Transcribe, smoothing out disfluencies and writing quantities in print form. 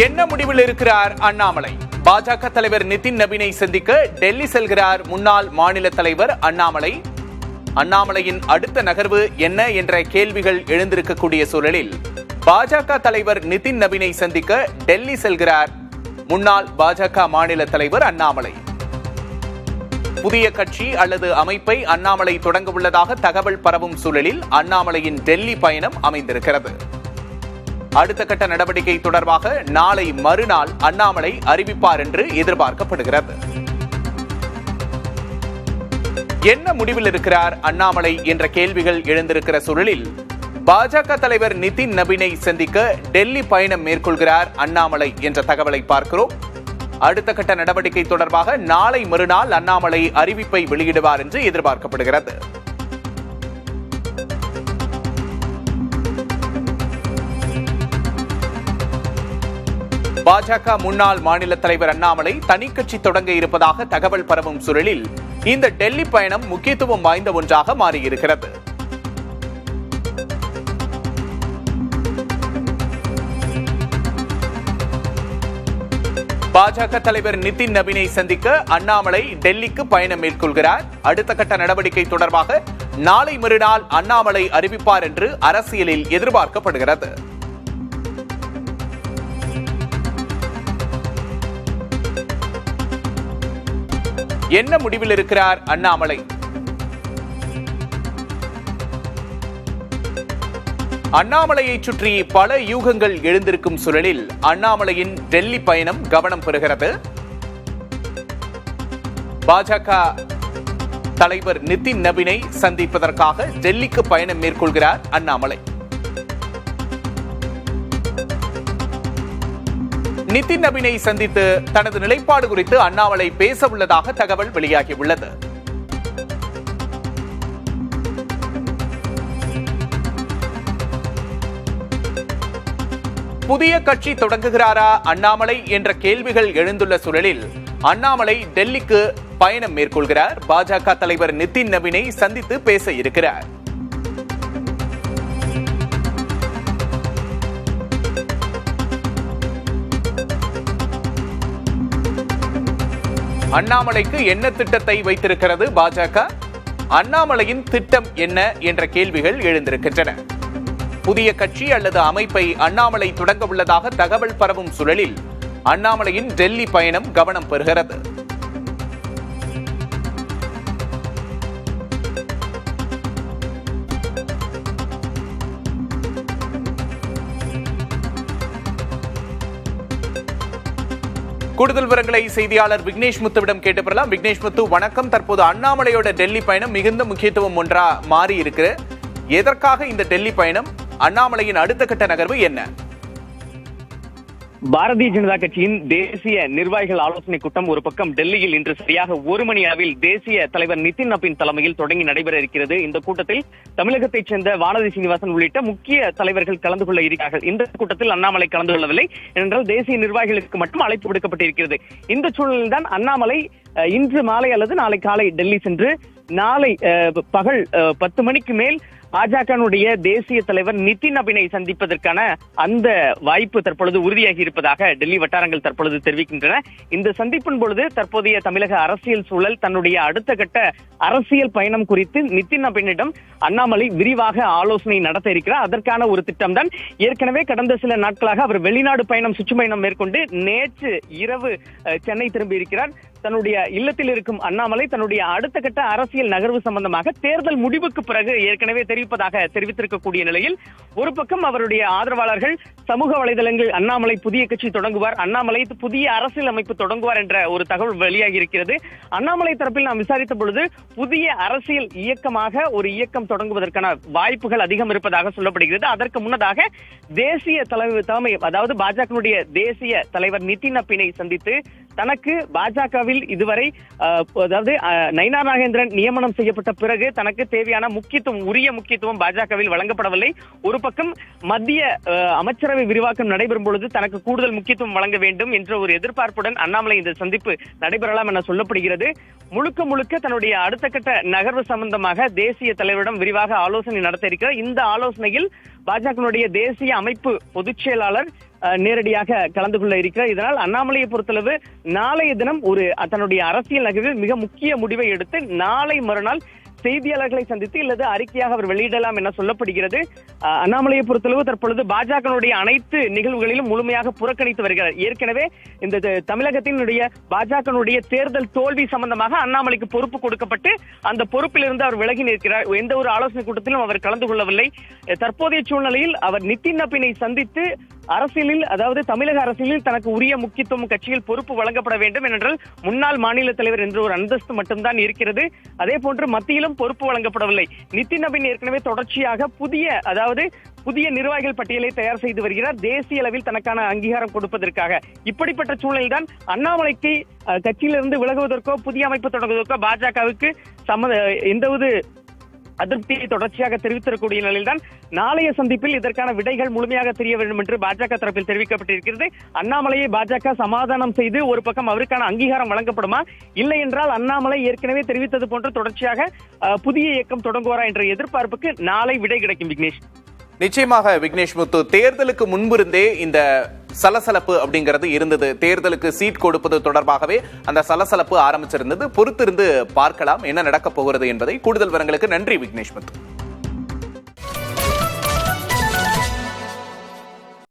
என்ன முடிவில் இருக்கிறார் அண்ணாமலை? பாஜக தலைவர் நிதின் நபீனை சந்திக்க டெல்லி செல்கிறார் முன்னாள் மாநில தலைவர் அண்ணாமலை. அண்ணாமலையின் அடுத்த நகர்வு என்ன என்ற கேள்விகள் எழுந்திருக்கக்கூடிய சூழலில் பாஜக தலைவர் நிதின் நபீனை சந்திக்க டெல்லி செல்கிறார் முன்னாள் பாஜக மாநில தலைவர் அண்ணாமலை. புதிய கட்சி அல்லது அமைப்பை அண்ணாமலை தொடங்க உள்ளதாக தகவல் பரவும் சூழலில் அண்ணாமலையின் டெல்லி பயணம் அமைந்திருக்கிறது. அடுத்த கட்ட நடவடிக்கை தொடர்பாக நாளை மறுநாள் அண்ணாமலை அறிவிப்பார் என்று எதிர்பார்க்கப்படுகிறது. என்ன முடிவில் இருக்கிறார் அண்ணாமலை என்ற கேள்விகள் எழுந்திருக்கிற சூழலில் பாஜக தலைவர் நிதின் நபீனை சந்திக்க டெல்லி பயணம் மேற்கொள்கிறார் அண்ணாமலை என்ற தகவலை பார்க்கிறோம். அடுத்த கட்ட நடவடிக்கை தொடர்பாக நாளை மறுநாள் அண்ணாமலை அறிவிப்பை வெளியிடுவார் என்று எதிர்பார்க்கப்படுகிறது. பாஜக முன்னாள் மாநில தலைவர் அண்ணாமலை தனி கட்சி தொடங்க இருப்பதாக தகவல் பரவும் சூழலில் இந்த டெல்லி பயணம் முக்கியத்துவம் வாய்ந்த ஒன்றாக மாறியிருக்கிறது. பாஜக தலைவர் நிதின் நபீனை சந்திக்க அண்ணாமலை டெல்லிக்கு பயணம் மேற்கொள்கிறார். அடுத்த கட்ட நடவடிக்கை தொடர்பாக நாளை மறுநாள் அண்ணாமலை அறிவிப்பார் என்று அரசியலில் எதிர்பார்க்கப்படுகிறது. என்ன முடிவில் இருக்கிறார் அண்ணாமலை? அண்ணாமலையை சுற்றி பல யூகங்கள் எழுந்திருக்கும் சூழலில் அண்ணாமலையின் டெல்லி பயணம் கவனம் பெறுகிறது. பாஜக தலைவர் நிதின் நபீனை சந்திப்பதற்காக டெல்லிக்கு பயணம் மேற்கொள்கிறார் அண்ணாமலை. நிதின் நபீனை சந்தித்து தனது நிலைப்பாடு குறித்து அண்ணாமலை பேச உள்ளதாக தகவல் வெளியாகியுள்ளது. புதிய கட்சி தொடங்குகிறாரா அண்ணாமலை என்ற கேள்விகள் எழுந்துள்ள சூழலில் அண்ணாமலை டெல்லிக்கு பயணம் மேற்கொள்கிறார். பாஜக தலைவர் நிதின் நபீனை சந்தித்து பேச இருக்கிறார். அண்ணாமலைக்கு என்ன திட்டத்தை வைத்திருக்கிறது பாஜக? அண்ணாமலையின் திட்டம் என்ன என்ற கேள்விகள் எழுந்திருக்கின்றன. புதிய கட்சி அல்லது அமைப்பை அண்ணாமலை தொடங்க உள்ளதாக தகவல் பரவும் சூழலில் அண்ணாமலையின் டெல்லி பயணம் கவனம் பெறுகிறது. கூடுதல் விவரங்களை செய்தியாளர் விக்னேஷ் முத்துவிடம் கேட்டு பெறலாம். விக்னேஷ் முத்து, வணக்கம். தற்போது அண்ணாமலையோட டெல்லி பயணம் மிகுந்த முக்கியத்துவம் ஒன்றா மாறி இருக்கு. எதற்காக இந்த டெல்லி பயணம்? அண்ணாமலையின் அடுத்த கட்ட நகர்வு என்ன? பாரதிய ஜனதா கட்சியின் தேசிய நிர்வாகிகள் ஆலோசனை கூட்டம் ஒரு பக்கம் டெல்லியில் இன்று சரியாக 1 மணி அளவில் தேசிய தலைவர் நிதின் நபீன் தலைமையில் தொடங்கி நடைபெற இருக்கிறது. இந்த கூட்டத்தில் தமிழகத்தைச் சேர்ந்த வானதி சீனிவாசன் உள்ளிட்ட முக்கிய தலைவர்கள் கலந்து கொள்ள இருக்கிறார்கள். இந்த கூட்டத்தில் அண்ணாமலை கலந்து கொள்ளவில்லை என்றால் தேசிய நிர்வாகிகளுக்கு மட்டும் அழைப்பு விடுக்கப்பட்டிருக்கிறது. இந்த சூழலில் தான் அண்ணாமலை இன்று மாலை அல்லது நாளை காலை டெல்லி சென்று நாளை பகல் 10 மணிக்கு மேல் பாஜகனுடைய தேசிய தலைவர் நிதின் நபீனை சந்திப்பதற்கான அந்த வாய்ப்பு தற்பொழுது உறுதியாகி இருப்பதாக டெல்லி வட்டாரங்கள் தற்பொழுது தெரிவிக்கின்றன. இந்த சந்திப்பின் பொழுது தற்போதைய தமிழக அரசியல் சூழல், தன்னுடைய அடுத்த கட்ட அரசியல் பயணம் குறித்து நிதின் நபீனிடம் அண்ணாமலை விரிவாக ஆலோசனை நடத்த இருக்கிறார். அதற்கான ஒரு திட்டம் தான். ஏற்கனவே கடந்த சில நாட்களாக அவர் வெளிநாடு பயணம், சுற்றுப்பயணம் மேற்கொண்டு நேற்று இரவு சென்னை திரும்பி இருக்கிறார். தன்னுடைய இல்லத்தில் இருக்கும் அண்ணாமலை தன்னுடைய அடுத்த கட்ட அரசியல் நகர்வு சம்பந்தமாக தேர்தல் முடிவுக்கு பிறகு ஏற்கனவே தெரிவிப்பதாக தெரிவித்திருக்கக்கூடிய நிலையில் ஒரு பக்கம் அவருடைய ஆதரவாளர்கள் சமூக வலைதளங்கள் அண்ணாமலை புதிய கட்சி தொடங்குவார், அண்ணாமலை புதிய அரசியல் அமைப்பு தொடங்குவார் என்ற ஒரு தகவல் வெளியாகி இருக்கிறது. அண்ணாமலை தரப்பில் நாம் விசாரித்த பொழுது புதிய அரசியல் இயக்கமாக ஒரு இயக்கம் தொடங்குவதற்கான வாய்ப்புகள் அதிகம் இருப்பதாக சொல்லப்படுகிறது. அதற்கு முன்னதாக தேசிய தலைமை அதாவது பாஜகவுடைய தேசிய தலைவர் நிதின் நபீனை சந்தித்து தனக்கு பாஜகவில் இதுவரை அதாவது நயினார் நாகேந்திரன் நியமனம் செய்யப்பட்ட பிறகு தனக்கு தேவையான உரிய முக்கியத்துவம் பாஜகவில் வழங்கப்படவில்லை. ஒரு பக்கம் மத்திய அமைச்சரவை விரிவாக்கம் நடைபெறும் பொழுது தனக்கு கூடுதல் முக்கியத்துவம் வழங்க வேண்டும் என்ற ஒரு எதிர்பார்ப்புடன் அண்ணாமலை இந்த சந்திப்பு நடைபெறலாம் என சொல்லப்படுகிறது. முழுக்க தன்னுடைய அடுத்த கட்ட நகர்வு சம்பந்தமாக தேசிய தலைவரிடம் விரிவாக ஆலோசனை நடத்த இருக்கிறார். இந்த ஆலோசனையில் பாஜகவினுடைய தேசிய அமைப்பு பொதுச் செயலாளர் நேரடியாக கலந்து கொள்ள இருக்கிறார். இதனால் அண்ணாமலையை பொறுத்தளவு நாளைய தினம் தன்னுடைய அரசியல் நகர்வில் மிக முக்கிய முடிவை எடுத்து நாளை மறுநாள் செய்தியாளர்களை சந்தித்து இல்லது அறிக்கையாக அவர் வெளியிடலாம் என சொல்லப்படுகிறது. அண்ணாமலையை பொறுத்தளவு தற்பொழுது பாஜகவினுடைய அனைத்து நிகழ்வுகளிலும் முழுமையாக புறக்கணித்து வருகிறார். ஏற்கனவே இந்த தமிழகத்தினுடைய பாஜகவினுடைய தேர்தல் தோல்வி சம்பந்தமாக அண்ணாமலைக்கு பொறுப்பு கொடுக்கப்பட்டு அந்த பொறுப்பிலிருந்து அவர் விலகி நிற்கிறார். எந்த ஒரு ஆலோசனை கூட்டத்திலும் அவர் கலந்து கொள்ளவில்லை. தற்போதைய சூழ்நிலையில் அவர் நிதின் நபீனை சந்தித்து அரசியலில், அதாவது தமிழக அரசியலில் தனக்கு உரிய முக்கியத்துவம், கட்சியில் பொறுப்பு வழங்கப்பட வேண்டும் என்றால் முன்னாள் மாநில தலைவர் என்ற ஒரு அந்தஸ்து மட்டும்தான் இருக்கிறது. அதே போன்று மத்தியிலும் பொறுப்பு வழங்கப்படவில்லை. நிதின் நபீன் ஏற்கனவே தொடர்ச்சியாக புதிய நிர்வாகிகள் பட்டியலை தயார் செய்து வருகிறார், தேசிய அளவில் தனக்கான அங்கீகாரம் கொடுப்பதற்காக. இப்படிப்பட்ட சூழலில்தான் அண்ணாமலைக்கு கட்சியிலிருந்து விலகுவதற்கோ புதிய அமைப்பு தொடங்குவதற்கோ பாஜகவுக்கு எந்தவது அதிருப்தியை தொடர்ச்சியாக தெரிவித்திருக்கக்கூடிய நிலையில்தான் நாளைய சந்திப்பில் இதற்கான விடைகள் முழுமையாக தெரிய வேண்டும் என்று பாஜக தரப்பில் தெரிவிக்கப்பட்டிருக்கிறது. அண்ணாமலையை பாஜக சமாதானம் செய்து ஒரு பக்கம் அவருக்கான அங்கீகாரம் வழங்கப்படுமா, இல்லை என்றால் அண்ணாமலை ஏற்கனவே தெரிவித்தது போன்று தொடர்ச்சியாக புதிய இயக்கம் தொடங்குவாரா என்ற எதிர்பார்ப்புக்கு நாளை விடை கிடைக்கும். விக்னேஷ், நிச்சயமாக விக்னேஷ் முத்து, தேர்தலுக்கு முன்பிருந்தே இந்த சலசலப்பு அப்படிங்கிறது இருந்தது. தேர்தலுக்கு சீட் கொடுப்பது தொடர்பாகவே அந்த சலசலப்பு ஆரம்பிச்சிருந்தது. பொறுத்திருந்து பார்க்கலாம் என்ன நடக்கப் போகிறது என்பதை. கூடுதல் விவரங்களுக்கு நன்றி விக்னேஷ் முத்து.